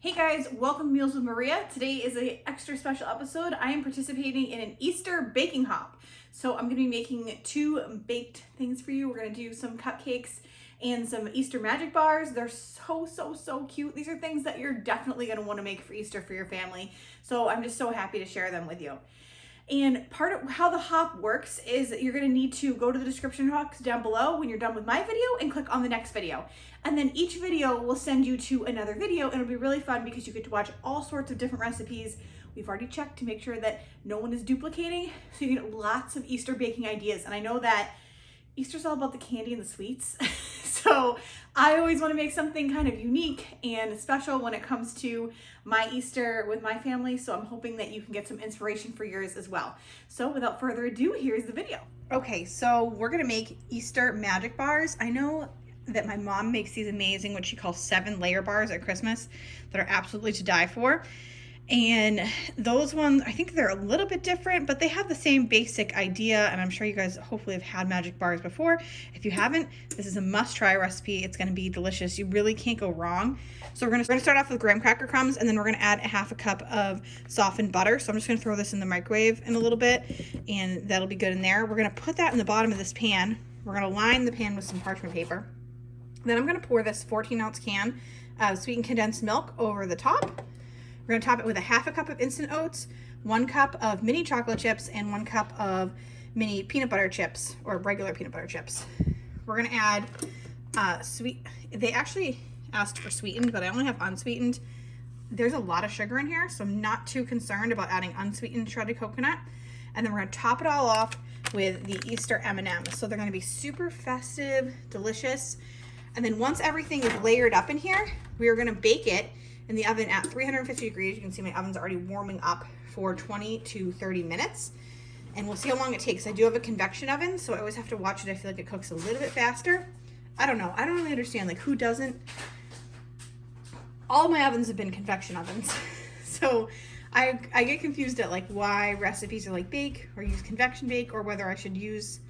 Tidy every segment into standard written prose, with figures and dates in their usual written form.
Hey guys, welcome to Meals with Maria. Today is an extra special episode. I am participating in an Easter baking hop. So I'm going to be making two baked things for you. We're going to do some cupcakes and some Easter magic bars. They're so cute. These are things that you're definitely going to want to make for Easter for your family. So I'm just so happy to share them with you. And part of how the hop works is you're going to need to go to the description box down below when you're done with my video and click on the next video. And then each video will send you to another video, and it'll be really fun because you get to watch all sorts of different recipes. We've already checked to make sure that no one is duplicating, so you get lots of Easter baking ideas. And I know that Easter's all about the candy and the sweets. So I always want to make something kind of unique and special when it comes to my Easter with my family. So I'm hoping that you can get some inspiration for yours as well. So without further ado, here's the video. Okay, so we're going to make Easter magic bars. I know that my mom makes these amazing, what she calls 7-layer bars at Christmas that are absolutely to die for. And those ones, I think they're a little bit different, but they have the same basic idea. And I'm sure you guys hopefully have had magic bars before. If you haven't, this is a must-try recipe. It's going to be delicious. You really can't go wrong. So we're going to start off with graham cracker crumbs, and then we're going to add a half a cup of softened butter. So I'm just going to throw this in the microwave in a little bit, and that'll be good in there. We're going to put that in the bottom of this pan. We're going to line the pan with some parchment paper. Then I'm going to pour this 14-ounce can of sweetened condensed milk over the top. We're going to top it with a half a cup of instant oats, 1 cup of mini chocolate chips, and 1 cup of mini peanut butter chips, or regular peanut butter chips. We're going to add they actually asked for sweetened, but I only have unsweetened. There's a lot of sugar in here, so I'm not too concerned about adding unsweetened shredded coconut. And then we're going to top it all off with the Easter M&Ms. So they're going to be super festive, delicious. And then once everything is layered up in here, we are going to bake it in the oven at 350 degrees. You can see my oven's already warming up for 20 to 30 minutes. And we'll see how long it takes. I do have a convection oven, so I always have to watch it. I feel like it cooks a little bit faster. I don't know. I don't really understand, like, who doesn't. All my ovens have been convection ovens. So I get confused at, like, why recipes are like bake or use convection bake, or whether I should use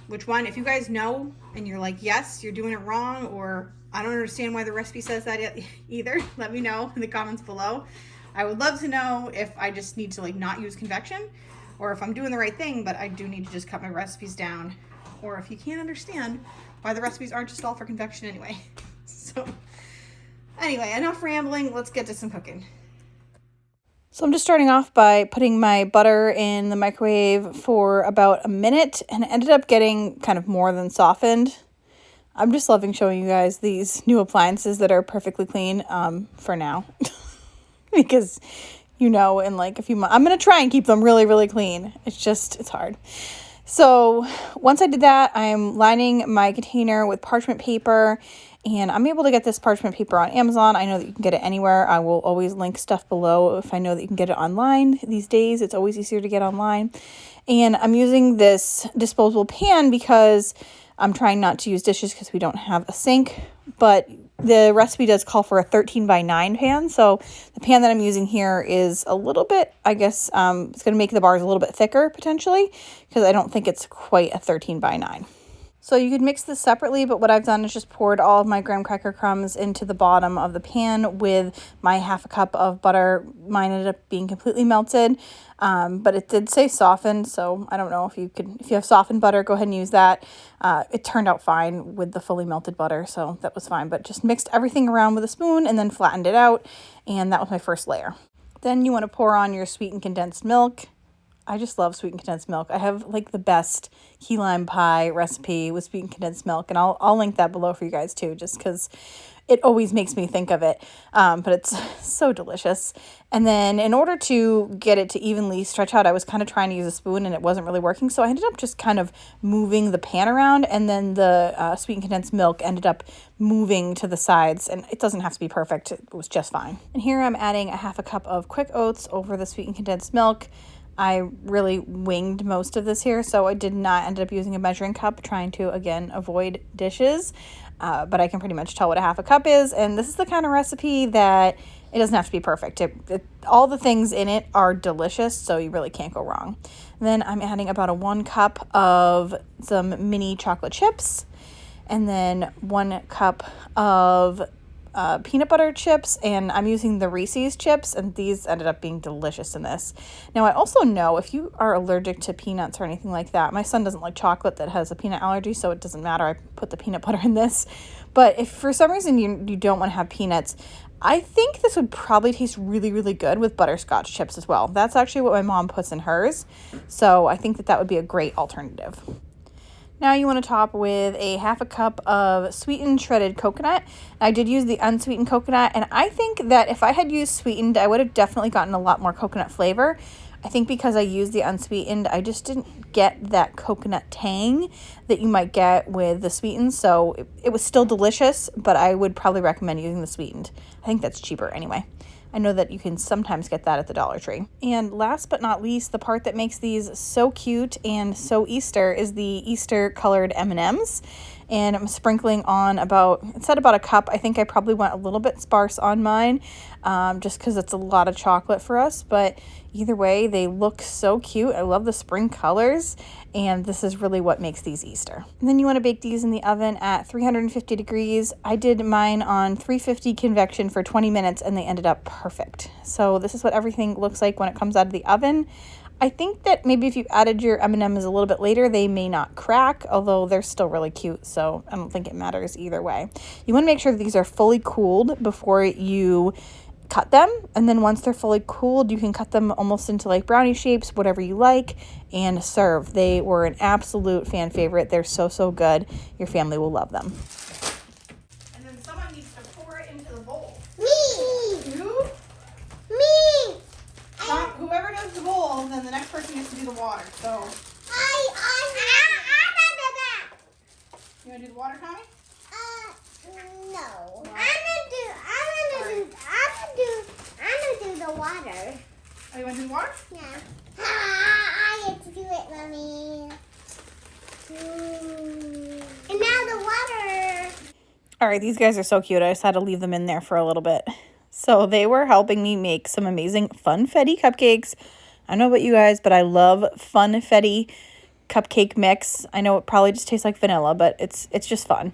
which one. If you guys know and you're like, yes, you're doing it wrong, or I don't understand why the recipe says that either, let me know in the comments below. I would love to know if I just need to, like, not use convection, or if I'm doing the right thing, but I do need to just cut my recipes down, or if you can't understand why the recipes aren't just all for convection anyway. So anyway, enough rambling. Let's get to some cooking. So I'm just starting off by putting my butter in the microwave for about a minute, and it ended up getting kind of more than softened. I'm just loving showing you guys these new appliances that are perfectly clean for now. Because, you know, in like a few months, I'm going to try and keep them really clean. It's hard. So once I did that, I'm lining my container with parchment paper, and I'm able to get this parchment paper on Amazon. I know that you can get it anywhere. I will always link stuff below if I know that you can get it online these days. It's always easier to get online. And I'm using this disposable pan because I'm trying not to use dishes because we don't have a sink, but the recipe does call for a 13x9 pan. So the pan that I'm using here is a little bit, I guess, it's going to make the bars a little bit thicker potentially, because I don't think it's quite a 13x9. So you could mix this separately, but what I've done is just poured all of my graham cracker crumbs into the bottom of the pan with my half a cup of butter. Mine ended up being completely melted, but it did say softened, so I don't know if you have softened butter, go ahead and use that. It turned out fine with the fully melted butter, so that was fine, but just mixed everything around with a spoon and then flattened it out, and that was my first layer. Then you want to pour on your sweetened condensed milk. I just love sweetened condensed milk. I have like the best key lime pie recipe with sweetened condensed milk, and I'll link that below for you guys too, just because it always makes me think of it. But it's so delicious. And then in order to get it to evenly stretch out, I was kind of trying to use a spoon and it wasn't really working. So I ended up just kind of moving the pan around, and then the sweetened condensed milk ended up moving to the sides, and it doesn't have to be perfect. It was just fine. And here I'm adding a half a cup of quick oats over the sweetened condensed milk. I really winged most of this here, so I did not end up using a measuring cup, trying to, again, avoid dishes. But I can pretty much tell what a half a cup is, and this is the kind of recipe that it doesn't have to be perfect. All the things in it are delicious, so you really can't go wrong. And then I'm adding about a 1 cup of some mini chocolate chips, and then 1 cup of peanut butter chips, and I'm using the Reese's chips, and these ended up being delicious in this. Now, I also know if you are allergic to peanuts or anything like that, my son doesn't like chocolate that has a peanut allergy, so it doesn't matter. I put the peanut butter in this. But if for some reason you don't want to have peanuts, I think this would probably taste really, really good with butterscotch chips as well. That's actually what my mom puts in hers, so I think that would be a great alternative. Now you want to top with a half a cup of sweetened shredded coconut. I did use the unsweetened coconut, and I think that if I had used sweetened, I would have definitely gotten a lot more coconut flavor. I think because I used the unsweetened, I just didn't get that coconut tang that you might get with the sweetened. So it was still delicious, but I would probably recommend using the sweetened. I think that's cheaper anyway. I know that you can sometimes get that at the Dollar Tree. And last but not least, the part that makes these so cute and so Easter is the Easter colored M&Ms. And I'm sprinkling on it said about a cup. I think I probably went a little bit sparse on mine, just because it's a lot of chocolate for us. But either way, they look so cute. I love the spring colors, and this is really what makes these Easter. And then you want to bake these in the oven at 350 degrees. I did mine on 350 convection for 20 minutes, and they ended up perfect. So this is what everything looks like when it comes out of the oven. I think that maybe if you added your M&Ms a little bit later, they may not crack, although they're still really cute, so I don't think it matters either way. You want to make sure that these are fully cooled before you cut them, and then once they're fully cooled, you can cut them almost into like brownie shapes, whatever you like, and serve. They were an absolute fan favorite. They're so, so good. Your family will love them. And then someone needs to pour it into the bowl. Me! Who? Me! Whoever does the bowl, then the next person gets to do the water. So you want to do the water, Tommy? No. I'm gonna do the water. Oh, you want to do the water? Yeah. I get to do it, Mommy. And now the water. All right, these guys are so cute. I just had to leave them in there for a little bit. So they were helping me make some amazing funfetti cupcakes. I don't know about you guys, but I love funfetti cupcake mix. I know it probably just tastes like vanilla, but it's just fun.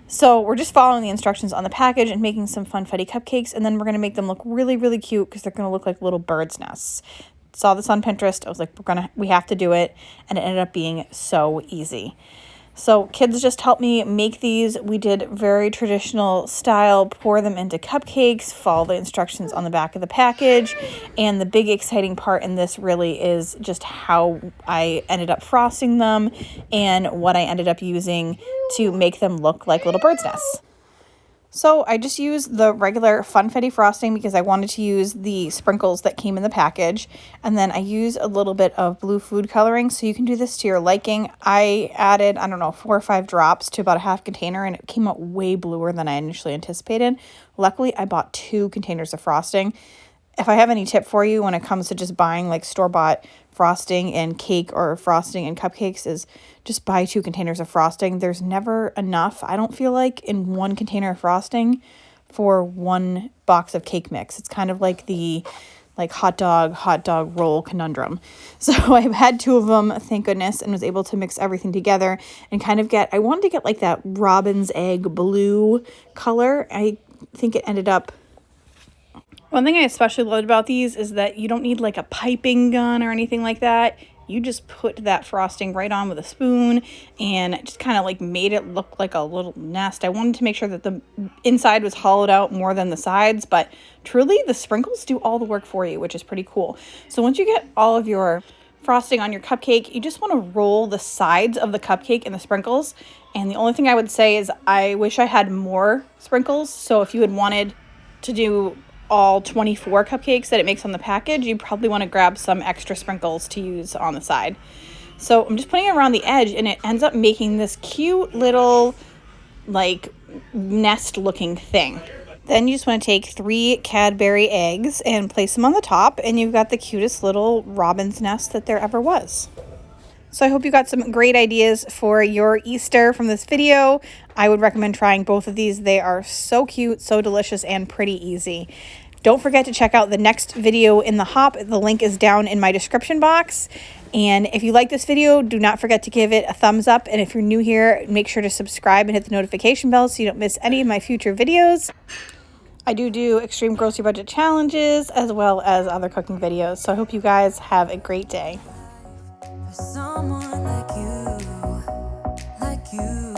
So we're just following the instructions on the package and making some funfetti cupcakes, and then we're going to make them look really, really cute because they're going to look like little birds' nests. Saw this on Pinterest. I was like, we have to do it, and it ended up being so easy. So kids just helped me make these. We did very traditional style, pour them into cupcakes, follow the instructions on the back of the package. And the big exciting part in this really is just how I ended up frosting them and what I ended up using to make them look like little bird's nests. So I just used the regular funfetti frosting because I wanted to use the sprinkles that came in the package. And then I used a little bit of blue food coloring, so you can do this to your liking. I added, 4 or 5 drops to about a half container, and it came out way bluer than I initially anticipated. Luckily, I bought 2 containers of frosting. If I have any tip for you when it comes to just buying like store-bought frosting and cake or frosting and cupcakes, is just buy 2 containers of frosting. There's never enough, I don't feel like, in 1 container of frosting for 1 box of cake mix. It's kind of like the hot dog roll conundrum. So I had 2 of them, thank goodness, and was able to mix everything together and kind of I wanted to get like that robin's egg blue color. I think it ended up. One thing I especially loved about these is that you don't need like a piping gun or anything like that. You just put that frosting right on with a spoon, and it just kind of like made it look like a little nest. I wanted to make sure that the inside was hollowed out more than the sides, but truly the sprinkles do all the work for you, which is pretty cool. So once you get all of your frosting on your cupcake, you just want to roll the sides of the cupcake in the sprinkles. And the only thing I would say is I wish I had more sprinkles. So if you had wanted to do all 24 cupcakes that it makes on the package, you probably want to grab some extra sprinkles to use on the side. So I'm just putting it around the edge, and it ends up making this cute little like nest looking thing. Then you just want to take 3 Cadbury eggs and place them on the top, and you've got the cutest little robin's nest that there ever was. So I hope you got some great ideas for your Easter from this video. I would recommend trying both of these. They are so cute, so delicious, and pretty easy. Don't forget to check out the next video in the hop. The link is down in my description box. And if you like this video, do not forget to give it a thumbs up. And if you're new here, make sure to subscribe and hit the notification bell so you don't miss any of my future videos. I do extreme grocery budget challenges as well as other cooking videos. So I hope you guys have a great day. For someone like you, like you.